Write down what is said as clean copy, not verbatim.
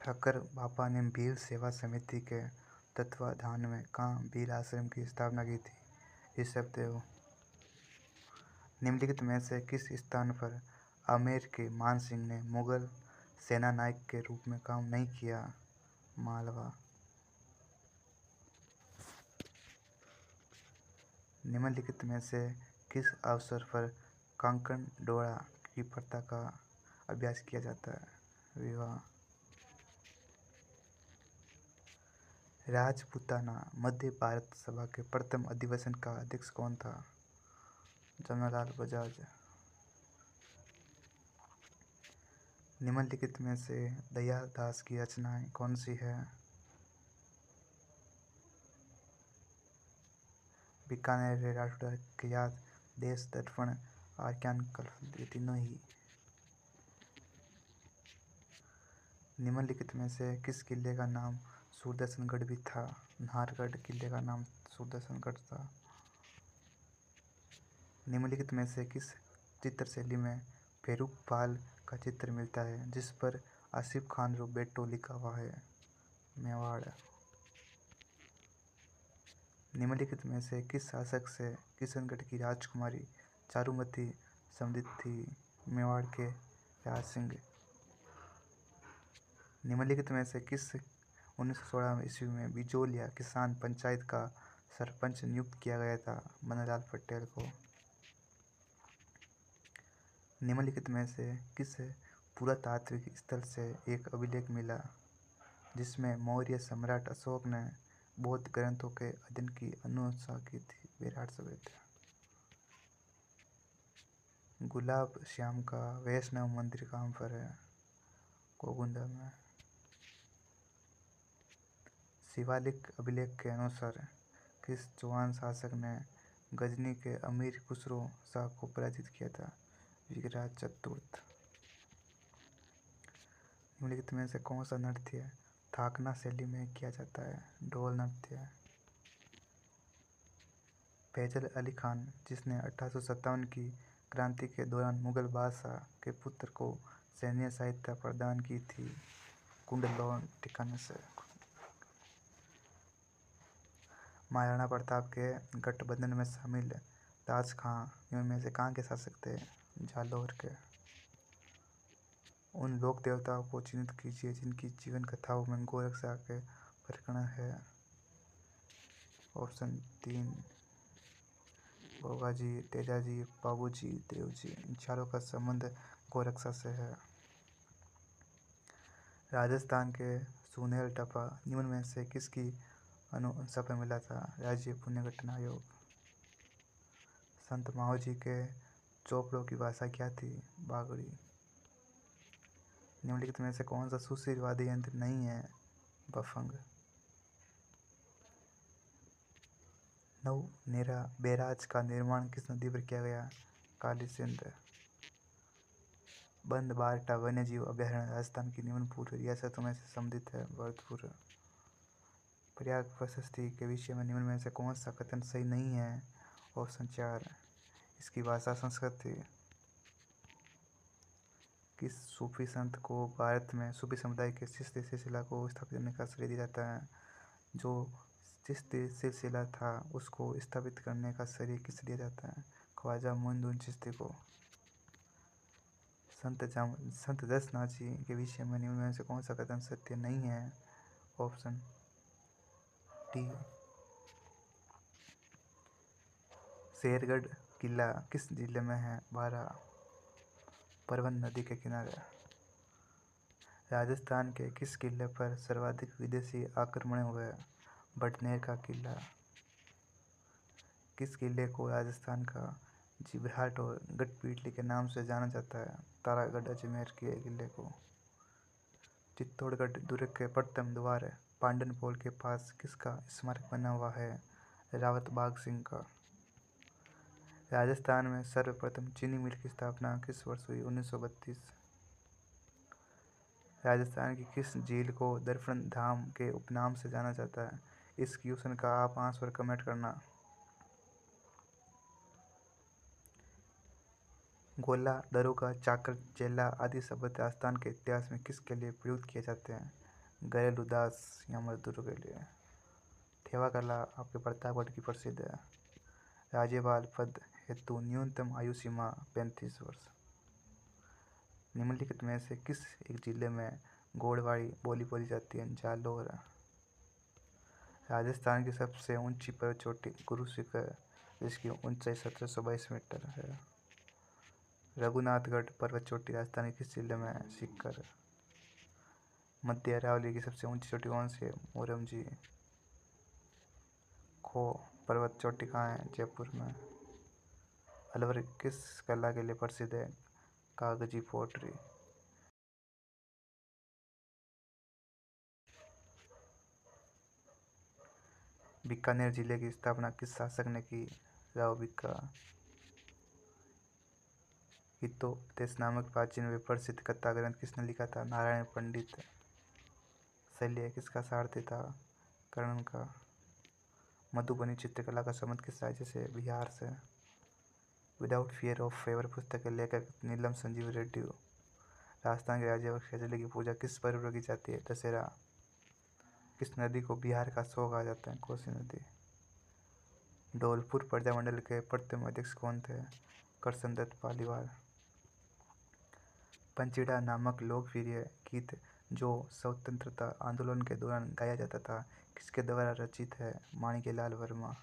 ठाकर बापा ने भील सेवा समिति के तत्वाधान में कहाँ भील आश्रम की स्थापना की थी? ऋषभ देव। निम्नलिखित में से किस स्थान पर आमेर के मान सिंह ने मुगल सेनानायक के रूप में काम नहीं किया? मालवा। निम्नलिखित में से किस अवसर पर कांकण डोळा की प्रथा का अभ्यास किया जाता है? विवाह। राजपूताना मध्य भारत सभा के प्रथम अधिवेशन का अध्यक्ष कौन था? जमनालाल बजाज। निम्नलिखित में से दयादास की रचनाएं कौन सी है? बीकानेर राठौड़ के याद, देश दर्पण, आख्यान कल्प, ये तीनों ही। निम्नलिखित में से किस किले का नाम सुदर्शनगढ़ भी था? नाहरगढ़ किले का नाम सुदर्शनगढ़ था। निम्नलिखित में से किस चित्रशैली में फेरूक का चित्र मिलता है जिस पर आसिफ खान रो बेटो लिखा हुआ है? मेवाड़। निम्नलिखित में से किस शासक से किशनगढ़ की राजकुमारी चारुमती संबंधित थी? मेवाड़ के राज सिंह। निम्नलिखित में से किस 1916 ईस्वी में बिजोलिया किसान पंचायत का सरपंच नियुक्त किया गया था? मनोहरलाल पटेल को। निम्नलिखित में से किस पुरातात्विक स्थल से एक अभिलेख मिला जिसमें मौर्य सम्राट अशोक ने बौद्ध ग्रंथों के अध्ययन की अनुशंसा की थी? विराट सभ्यता। गुलाब श्याम का वैष्णव मंदिर कहाँ पर है? कोगुंदा में। शिवालिक अभिलेख के अनुसार किस चौहान शासक ने गजनी के अमीर खुसरो शाह को पराजित किया था? विराट चतुर्थ। निम्नलिखित में से कौन सा नृत्य थाकना शैली में किया जाता है? ढोल नृत्य। फैजल अली खान, जिसने 1857 की क्रांति के दौरान मुगल बादशाह के पुत्र को सैन्य सहायता प्रदान की थी, कुंडलौन ठिकाने से। महाराणा प्रताप के गठबंधन में शामिल ताज खां निम्न में से कहाँ के शासक थे? जालौर के। उन लोक देवताओं को चिन्हित कीजिए जिनकी जीवन कथाओं में गोरक्षा के प्रकरण है। ऑप्शन 3 गोगाजी, तेजाजी, बाबूजी, देवजी। इन चारों का संबंध गोरक्षा से है। राजस्थान के सुनेल टपा निम्न में से किसकी अनुशंसा पर मिला था? राज्य पुण्यघटना आयोग। संत माओ जी के चोपड़ों की भाषा क्या थी? बागड़ी। निम्नलिखित में से कौन सा सुशील वाद्य यंत्र नहीं है? बफंग। नौनेरा बैराज का निर्माण किस नदी पर किया गया? काली सिंध। बंद बारटा वन्यजीव अभयारण्य राजस्थान की निम्न पूर्व रियासतों में से सम्मिलित है? भरतपुर। प्रयाग प्रशस्ति के विषय में निम्न में से कौन सा कथन सही नहीं है? ऑप्शन 4 इसकी भाषा संस्कृत थी। किस सूफी संत को भारत में सूफी समुदाय के चिश्ती सिलसिला को स्थापित करने का श्रेय दिया जाता है? जो चिश्ती सिलसिला था उसको स्थापित करने का श्रेय किसे दिया जाता है? ख्वाजा मोइनुद्दीन चिश्ती को। संत दसनाथ जी के विषय में निम्न में से कौन सा कथन सत्य नहीं है? ऑप्शन डी शेरगढ़ किला किस जिले में है? बारा। परवन नदी के किनारे। राजस्थान के किस किले पर सर्वाधिक विदेशी आक्रमण हुए? भटनेर का किला। किस किले को राजस्थान का जिब्राल्टर गढ़पीटली के नाम से जाना जाता है? तारागढ़ अजमेर के किले को। चित्तौड़गढ़ दुर्ग के प्रथम द्वार पांडनपोल के पास किसका स्मारक बना हुआ है? रावत बाग सिंह का। राजस्थान में सर्वप्रथम चीनी मिल की स्थापना किस वर्ष हुई? 1932। राजस्थान की किस झील को दर्पण धाम के उपनाम से जाना जाता है? इस क्वेश्चन का आप आंसर कमेंट करना। गोला, दरोगा, चाकर, चेला आदि शब्द राजस्थान के इतिहास में किसके लिए प्रयुक्त किए जाते हैं? घरेलू दास या मजदूरों के लिए। थेवा कला आपके प्रतापगढ़ की प्रसिद्ध है। राज्यपाल पद हेतु न्यूनतम आयु सीमा 35 वर्ष। निम्नलिखित में से किस एक जिले में गोड़वाड़ी बोली बोली जाती है? जालौर। राजस्थान की सबसे ऊंची पर्वत चोटी गुरु शिखर, जिसकी ऊंचाई 1722 मीटर है। रघुनाथगढ़ पर्वत चोटी राजस्थान के किस जिले में है? सीकर। मध्य अरावली की सबसे ऊंची चोटी कौन सी है? मोरमजी। खो पर्वत चोटी कहाँ है? जयपुर में। अलवर किस कला के लिए प्रसिद्ध है? कागजी पोट्री। बीकानेर जिले की स्थापना किस शासक ने की? राव भिक्का। हितोपदेश नामक प्राचीन व प्रसिद्ध कथा ग्रंथ किसने लिखा था? नारायण पंडित। शल्य किसका सारथी था? कर्ण का। मधुबनी चित्रकला का संबंध किस राज्य से? बिहार से। विदाउट फियर ऑफ फेवर पुस्तक के लेखक नीलम संजीव रेड्डी। राजस्थान के राज्य शेषाचल की पूजा किस पर्व पर की जाती है? दशहरा। किस नदी को बिहार का सो कहा जाता है? कोसी नदी। धौलपुर प्रजामंडल के प्रथम अध्यक्ष कौन थे? करसनदत्त पालीवाल। पंचीड़ा नामक लोकप्रिय गीत जो स्वतंत्रता आंदोलन के दौरान गाया जाता था, किसके द्वारा रचित है? माणिक्यलाल वर्मा।